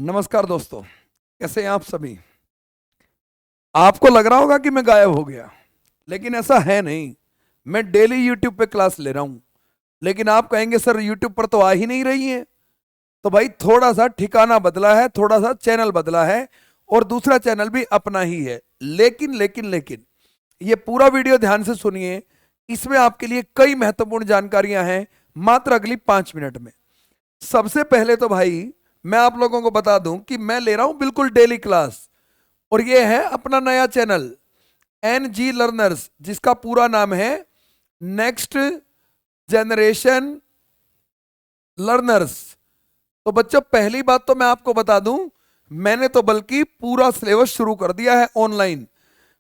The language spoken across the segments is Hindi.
नमस्कार दोस्तों, कैसे हैं आप सभी। आपको लग रहा होगा कि मैं गायब हो गया, लेकिन ऐसा है नहीं। मैं डेली यूट्यूब पे क्लास ले रहा हूं। लेकिन आप कहेंगे सर यूट्यूब पर तो आ ही नहीं रही हैं। तो भाई थोड़ा सा ठिकाना बदला है, थोड़ा सा चैनल बदला है, और दूसरा चैनल भी अपना ही है। लेकिन ये पूरा वीडियो ध्यान से सुनिए। इसमें आपके लिए कई महत्वपूर्ण जानकारियां हैं, मात्र अगली 5 मिनट में। सबसे पहले तो भाई मैं आप लोगों को बता दूं कि मैं ले रहा हूं बिल्कुल डेली क्लास, और ये है अपना नया चैनल NG लर्नर्स, जिसका पूरा नाम है नेक्स्ट जनरेशन लर्नर्स। तो बच्चों, पहली बात तो मैं आपको बता दूं, मैंने तो बल्कि पूरा सिलेबस शुरू कर दिया है ऑनलाइन।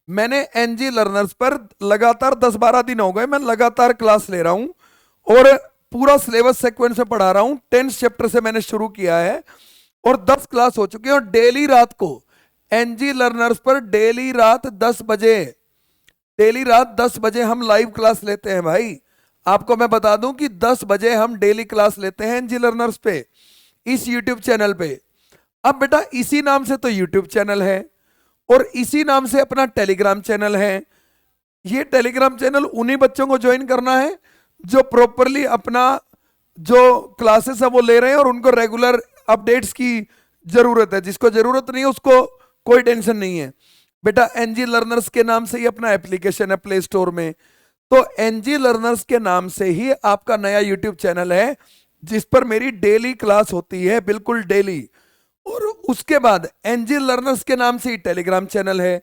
मैंने NG लर्नर्स पर लगातार 10-12 दिन हो गए मैं लगातार क्लास ले रहा हूं, और पूरा सिलेबस सीक्वेंस में पढ़ा रहा हूं। 10th चैप्टर से मैंने शुरू किया है, और 10 क्लास हो चुकी है। और डेली रात को NG लर्नर्स पर डेली रात 10 बजे हम लाइव क्लास लेते हैं भाई। आपको मैं बता दूं कि 10 बजे हम डेली क्लास लेते हैं NG लर्नर्स पे, इस यूट्यूब चैनल पे। अब बेटा, इसी नाम से तो यूट्यूब चैनल है, और इसी नाम से अपना टेलीग्राम चैनल है। ये टेलीग्राम चैनल उन्हीं बच्चों को ज्वाइन करना है जो प्रॉपरली अपना जो क्लासेस है वो ले रहे हैं, और उनको रेगुलर अपडेट्स की जरूरत है। जिसको जरूरत नहीं है उसको कोई टेंशन नहीं है। बेटा, NG लर्नर्स के नाम से ही अपना एप्लीकेशन है प्ले स्टोर में। तो NG लर्नर्स के नाम से ही आपका नया यूट्यूब चैनल है, जिस पर मेरी डेली क्लास होती है, बिल्कुल डेली। और उसके बाद NG लर्नर्स के नाम से ही टेलीग्राम चैनल है,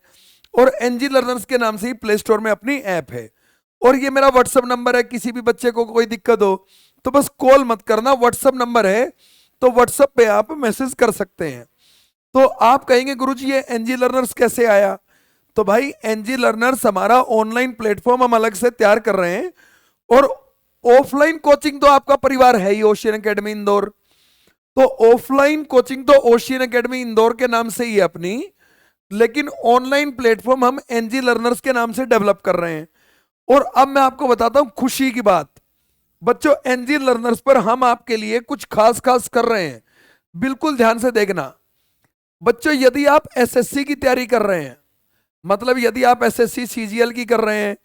और NG लर्नर्स के नाम से ही प्ले स्टोर में अपनी ऐप है। और ये मेरा व्हाट्सएप नंबर है। किसी भी बच्चे को कोई दिक्कत हो तो बस कॉल मत करना, व्हाट्सएप नंबर है, तो व्हाट्सएप पे आप मैसेज कर सकते हैं। तो आप कहेंगे गुरुजी ये NG लर्नर्स कैसे आया। तो भाई, NG लर्नर्स हमारा ऑनलाइन प्लेटफॉर्म हम अलग से तैयार कर रहे हैं, और ऑफलाइन कोचिंग तो आपका परिवार है ही, ओशियन एकेडमी इंदौर। तो ऑफलाइन कोचिंग तो ओशियन एकेडमी इंदौर के नाम से ही है अपनी, लेकिन ऑनलाइन प्लेटफॉर्म हम NG लर्नर्स के नाम से डेवलप कर रहे हैं। और अब मैं आपको बताता हूं खुशी की बात। बच्चों, NG लर्नर्स पर हम आपके लिए कुछ खास खास कर रहे हैं, बिल्कुल ध्यान से देखना। बच्चों, यदि आप SSC की तैयारी कर रहे हैं, मतलब यदि आप SSC CGL की कर रहे हैं,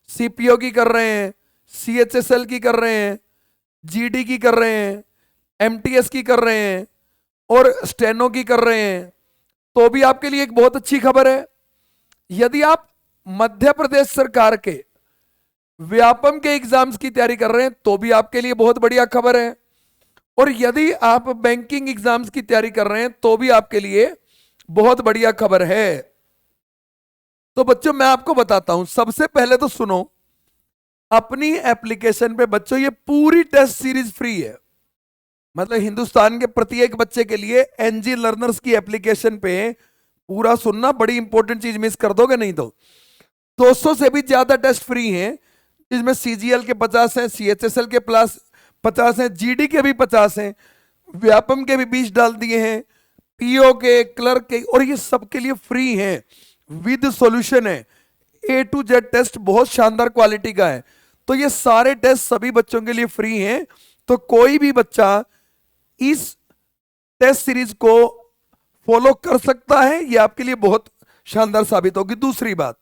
CPO की कर रहे हैं, CHSL की कर रहे हैं, GD की कर रहे हैं, MTS की कर रहे हैं, और स्टेनो की कर रहे हैं, तो भी आपके लिए एक बहुत अच्छी खबर है। यदि आप मध्य प्रदेश सरकार के व्यापम के एग्जाम्स की तैयारी कर रहे हैं, तो भी आपके लिए बहुत बढ़िया खबर है। और यदि आप बैंकिंग एग्जाम्स की तैयारी कर रहे हैं, तो भी आपके लिए बहुत बढ़िया खबर है। तो बच्चों, मैं आपको बताता हूं। सबसे पहले तो सुनो, अपनी एप्लीकेशन पे बच्चों ये पूरी टेस्ट सीरीज फ्री है। मतलब हिंदुस्तान के प्रत्येक बच्चे के लिए NG लर्नर्स की एप्लीकेशन पे पूरा सुनना, बड़ी इंपॉर्टेंट चीज मिस कर दोगे नहीं तो। 200 से भी ज्यादा टेस्ट फ्री हैं, जिसमें CGL के 50 हैं, CHSL के प्लस 50 हैं, GD के भी 50 हैं, व्यापम के भी 20 डाल दिए हैं, PO के, क्लर्क के, और ये सबके लिए फ्री हैं, विद सॉल्यूशन है। A to Z टेस्ट बहुत शानदार क्वालिटी का है। तो ये सारे टेस्ट सभी बच्चों के लिए फ्री हैं। तो कोई भी बच्चा इस टेस्ट सीरीज को फॉलो कर सकता है, ये आपके लिए बहुत शानदार साबित होगी। दूसरी बात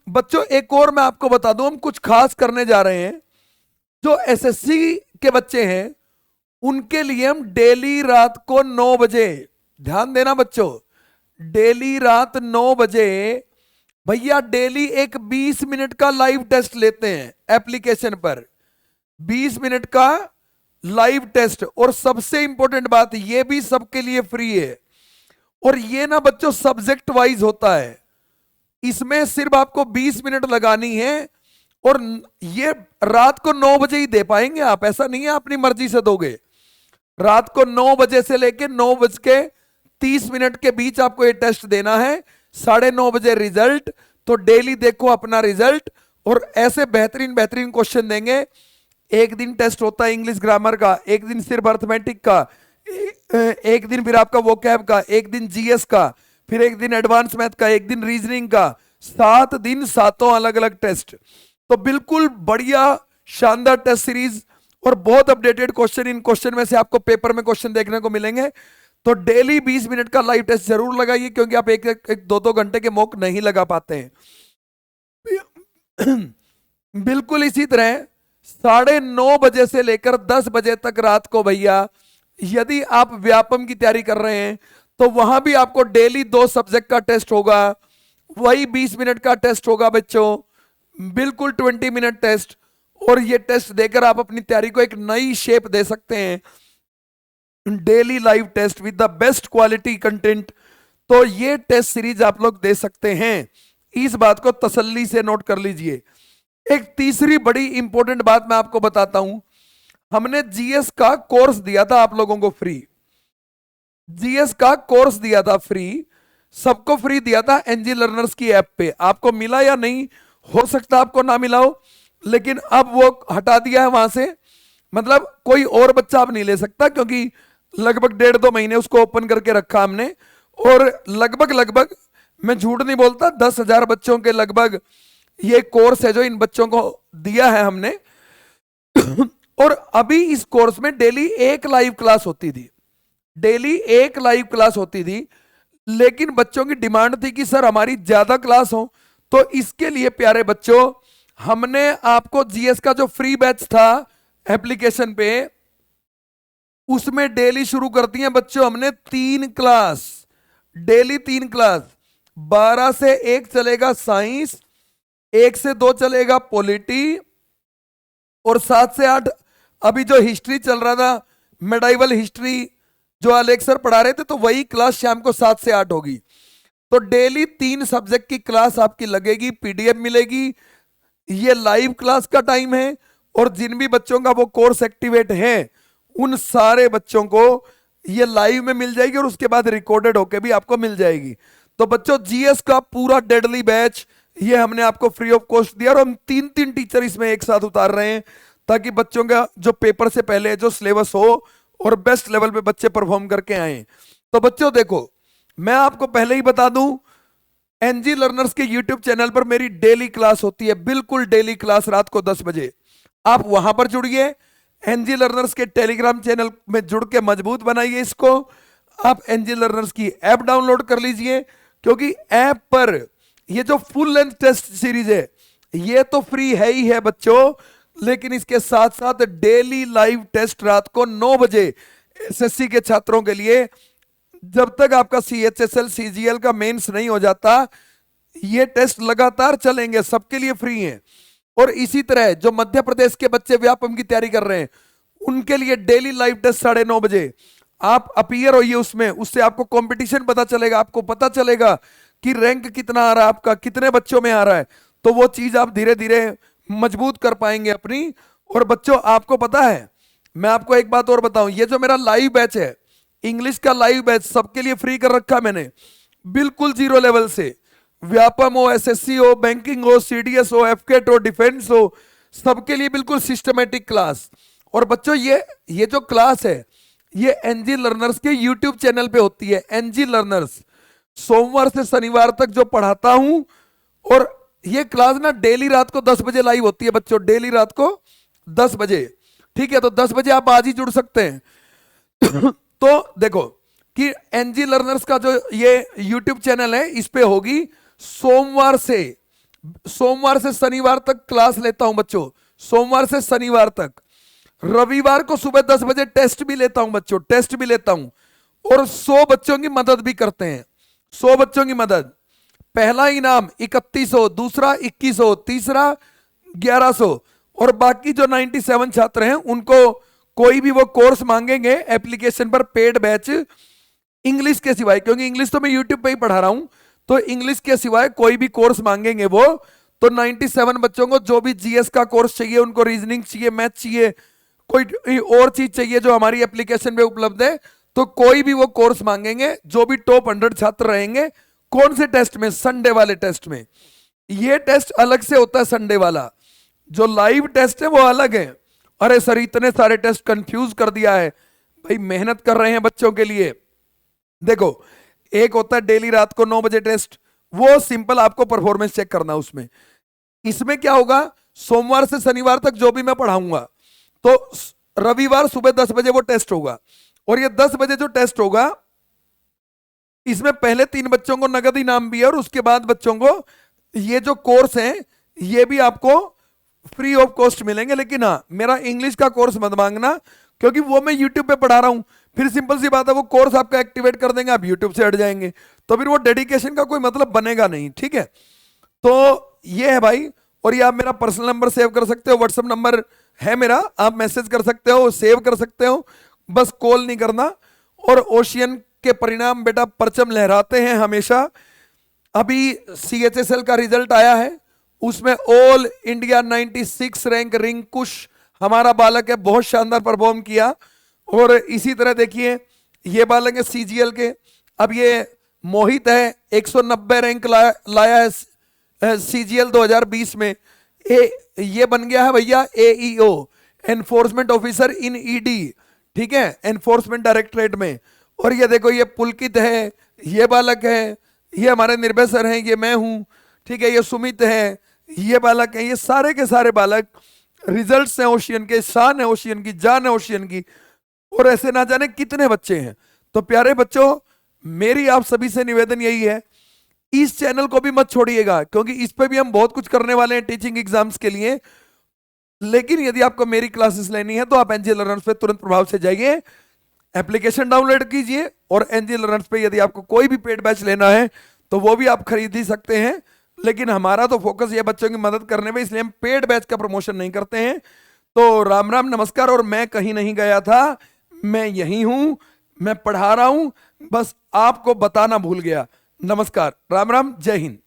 बच्चों, एक और मैं आपको बता दूं, हम कुछ खास करने जा रहे हैं। जो SSC के बच्चे हैं उनके लिए हम डेली रात को 9 बजे, ध्यान देना बच्चों, डेली रात 9 बजे भैया डेली एक 20 मिनट का लाइव टेस्ट लेते हैं एप्लीकेशन पर। 20 मिनट का लाइव टेस्ट, और सबसे इंपॉर्टेंट बात, ये भी सबके लिए फ्री है। और ये ना बच्चों सब्जेक्ट वाइज होता है। इसमें सिर्फ आपको 20 मिनट लगानी है, और ये रात को 9 बजे ही दे पाएंगे आप। ऐसा नहीं है अपनी मर्जी से दोगे। रात को 9 बजे से लेके 9:30 के बीच आपको ये टेस्ट देना है। 9:30 बजे रिजल्ट। तो डेली देखो अपना रिजल्ट, और ऐसे बेहतरीन बेहतरीन क्वेश्चन देंगे। एक दिन टेस्ट होता है इंग्लिश ग्रामर का, एक दिन सिर्फ अर्थमेटिक का, एक दिन फिर आपका वोकैब का, एक दिन GS का, फिर एक दिन एडवांस मैथ का, एक दिन रीजनिंग का। 7 दिन 7 अलग अलग टेस्ट। तो बिल्कुल बढ़िया शानदार टेस्ट सीरीज, और बहुत अपडेटेड क्वेश्चन, इन क्वेश्चन में से आपको पेपर में क्वेश्चन देखने को मिलेंगे। तो डेली 20 मिनट का लाइव टेस्ट जरूर लगाइए, क्योंकि आप एक 2-2 घंटे के मॉक नहीं लगा पाते हैं। बिल्कुल इसी तरह 9:30 बजे से लेकर 10 बजे तक रात को भैया, यदि आप व्यापम की तैयारी कर रहे हैं तो वहां भी आपको डेली 2 सब्जेक्ट का टेस्ट होगा, वही 20 मिनट का टेस्ट होगा बच्चों, बिल्कुल 20 मिनट टेस्ट। और ये टेस्ट देकर आप अपनी तैयारी को एक नई शेप दे सकते हैं। Daily live test with the best quality content, तो ये टेस्ट सीरीज आप लोग दे सकते हैं, इस बात को तसल्ली से नोट कर लीजिए। एक तीसरी बड़ी इंपॉर्टेंट बात मैं आपको बताता हूं, हमने जीएस का कोर्स दिया था आप लोगों को फ्री, जीएस का कोर्स दिया था फ्री, सबको फ्री दिया था एनजी लर्नर्स की ऐप पे। आपको मिला या नहीं, हो सकता आपको ना मिला हो, लेकिन अब वो हटा दिया है वहां से, मतलब कोई और बच्चा अब नहीं ले सकता, क्योंकि लगभग 1.5-2 महीने उसको ओपन करके रखा हमने। और लगभग मैं झूठ नहीं बोलता, 10,000 बच्चों के लगभग ये कोर्स है जो इन बच्चों को दिया है हमने। और अभी इस कोर्स में डेली 1 लाइव क्लास होती थी, डेली 1 लाइव क्लास होती थी, लेकिन बच्चों की डिमांड थी कि सर हमारी ज्यादा क्लास हो। तो इसके लिए प्यारे बच्चों, हमने आपको जीएस का जो फ्री बैच था एप्लीकेशन पे, उसमें डेली शुरू करती हैं बच्चों हमने 3 क्लास, डेली 3 क्लास। 12 से 1 चलेगा साइंस, 1 से 2 चलेगा पॉलिटी, और 7 से 8 अभी जो हिस्ट्री चल रहा था, मेडाइवल हिस्ट्री जो अलेक्स सर पढ़ा रहे थे, तो वही क्लास शाम को 7 से 8 होगी। तो डेली 3 सब्जेक्ट की क्लास आपकी लगेगी, पीडीएफ मिलेगी, ये लाइव क्लास का टाइम है। और जिन भी बच्चों का वो कोर्स एक्टिवेट है, उन सारे बच्चों को ये लाइव में मिल जाएगी, और उसके बाद रिकॉर्डेड होके भी आपको मिल जाएगी। तो बच्चों जीएस का पूरा डेडली बैच ये हमने आपको फ्री ऑफ कॉस्ट दिया, और हम 3-3 टीचर इसमें एक साथ उतार रहे हैं, ताकि बच्चों का जो पेपर से पहले जो सिलेबस हो और बेस्ट लेवल पे बच्चे परफॉर्म करके आए। तो बच्चों देखो, मैं आपको पहले ही बता दूं, एनजी लर्नर्स के यूट्यूब चैनल पर मेरी डेली क्लास होती है, बिल्कुल डेली क्लास रात को 10 बजे। आप वहां पर जुड़िए, एनजी लर्नर्स के टेलीग्राम चैनल में जुड़ के मजबूत बनाइए इसको। आप एनजी लर्नर्स की ऐप डाउनलोड कर लीजिए, क्योंकि ऐप पर ये जो फुल लेंथ टेस्ट सीरीज है ये तो फ्री है ही है बच्चों, लेकिन इसके साथ साथ डेली लाइव टेस्ट रात को 9 बजे एसएससी के छात्रों के लिए, जब तक आपका सीएचएसएल सीजीएल का मेंस नहीं हो जाता, ये टेस्ट लगातार चलेंगे, सबके लिए फ्री हैं। और इसी तरह जो मध्य प्रदेश के बच्चे व्यापम की तैयारी कर रहे हैं, उनके लिए डेली लाइव टेस्ट 9:30 बजे आप अपीयर होइए उसमें, उससे आपको कंपटीशन पता चलेगा, आपको पता चलेगा कि रैंक कितना आ रहा है आपका, कितने बच्चों में आ रहा है। तो वो चीज आप धीरे धीरे मजबूत कर पाएंगे अपनी। और बच्चों आपको पता है, मैं आपको एक बात और बताऊं, ये जो मेरा लाइव बैच है, इंग्लिश का लाइव बैच सबके लिए फ्री कर रखा मैंने, बिल्कुल 0 लेवल से, व्यापम हो, एसएससी हो, बैंकिंग हो, सीडीएस हो, एफकेट हो, डिफेंस हो, सबके लिए बिल्कुल सिस्टमेटिक क्लास। और बच्चों ये जो क्लास है ये एनजी लर्नर्स के यूट्यूब चैनल पे होती है। एनजी लर्नर्स सोमवार से शनिवार तक जो पढ़ाता हूं, और ये क्लास ना डेली रात को 10 बजे लाइव होती है बच्चों, डेली रात को 10 बजे। ठीक है, तो 10 बजे आप आज ही जुड़ सकते हैं। तो देखो कि एनजी लर्नर्स का जो ये यूट्यूब चैनल है, इस पे होगी सोमवार से शनिवार तक क्लास लेता हूं बच्चों, सोमवार से शनिवार तक। रविवार को सुबह 10 बजे टेस्ट भी लेता हूं बच्चों, टेस्ट भी लेता हूं, और 100 बच्चों की मदद भी करते हैं, 100 बच्चों की मदद। पहला इनाम 3100, दूसरा 2100, तीसरा 1100, और बाकी जो 97 छात्र हैं उनको कोई भी वो कोर्स मांगेंगे एप्लीकेशन पर, पेड बैच इंग्लिश के सिवाय, क्योंकि इंग्लिश तो मैं यूट्यूब पे ही पढ़ा रहा हूं, तो इंग्लिश के सिवाय कोई भी कोर्स मांगेंगे वो, तो 97 बच्चों को जो भी जीएस का कोर्स चाहिए, उनको रीजनिंग चाहिए, मैथ चाहिए, कोई और चीज चाहिए जो हमारी एप्लीकेशन पे उपलब्ध है, तो कोई भी वो कोर्स मांगेंगे, जो भी टॉप 100 छात्र रहेंगे। कौन से टेस्ट में? संडे वाले टेस्ट में। ये टेस्ट अलग से होता है, संडे वाला जो लाइव टेस्ट है वो अलग है। अरे सर इतने सारे टेस्ट कंफ्यूज कर दिया है भाई, मेहनत कर रहे हैं बच्चों के लिए। देखो, एक होता है डेली रात को 9 बजे टेस्ट, वो सिंपल आपको परफॉर्मेंस चेक करना उसमें। इसमें क्या होगा, सोमवार से शनिवार तक जो भी मैं पढ़ाऊंगा, तो रविवार सुबह 10 बजे वो टेस्ट होगा, और ये 10 बजे जो टेस्ट होगा इसमें पहले 3 बच्चों को नगद इनाम भी है, और उसके बाद बच्चों को ये जो कोर्स है ये भी आपको फ्री ऑफ कॉस्ट मिलेंगे। लेकिन हाँ, मेरा इंग्लिश का कोर्स मत मांगना, क्योंकि वो मैं यूट्यूब पे पढ़ा रहा हूं, फिर सिंपल सी बात है वो कोर्स आपका एक्टिवेट कर देंगे, आप यूट्यूब से हट जाएंगे, तो फिर वो डेडिकेशन का कोई मतलब बनेगा नहीं। ठीक है, तो ये है भाई। और ये आप मेरा पर्सनल नंबर सेव कर सकते हो, व्हाट्सएप नंबर है मेरा, आप मैसेज कर सकते हो, सेव कर सकते हो, बस कॉल नहीं करना। और ओशियन के परिणाम बेटा परचम लहराते हैं हमेशा। अभी CHSL का रिजल्ट आया है, उसमें ऑल इंडिया 96 रैंक रिंकुश हमारा बालक है, बहुत शानदार परफॉर्म किया। और इसी तरह देखिए ये बालक है CGL के, अब ये मोहित है 190 रैंक लाया है CGL 2020 में। ये बन गया है भैया AEO, enforcement officer in ED, ठीक है, एनफोर्समेंट डायरेक्टरेट में। और ये देखो ये पुलकित है, ये बालक है, ये हमारे निर्भय सर हैं, ये मैं हूं, ठीक है, ये सुमित है, ये बालक है, ये सारे के सारे बालक रिजल्ट्स हैं ओशियन के, शान है ओशियन की, जान है ओशियन की। और ऐसे ना जाने कितने बच्चे हैं। तो प्यारे बच्चों, मेरी आप सभी से निवेदन यही है, इस चैनल को भी मत छोड़िएगा, क्योंकि इस पे भी हम बहुत कुछ करने वाले हैं टीचिंग एग्जाम्स के लिए। लेकिन यदि आपको मेरी क्लासेस लेनी है तो आप एनजे लर्नर्स पे तुरंत प्रभाव से जाइए, एप्लीकेशन डाउनलोड कीजिए, और एनजे लर्नर्स पे यदि आपको कोई भी पेड बैच लेना है तो वो भी आप खरीद ही सकते हैं। लेकिन हमारा तो फोकस ये बच्चों की मदद करने में, इसलिए हम पेड बैच का प्रमोशन नहीं करते हैं। तो राम राम नमस्कार। और मैं कहीं नहीं गया था, मैं यही हूं, मैं पढ़ा रहा हूं, बस आपको बताना भूल गया। नमस्कार, राम राम, जय हिंद।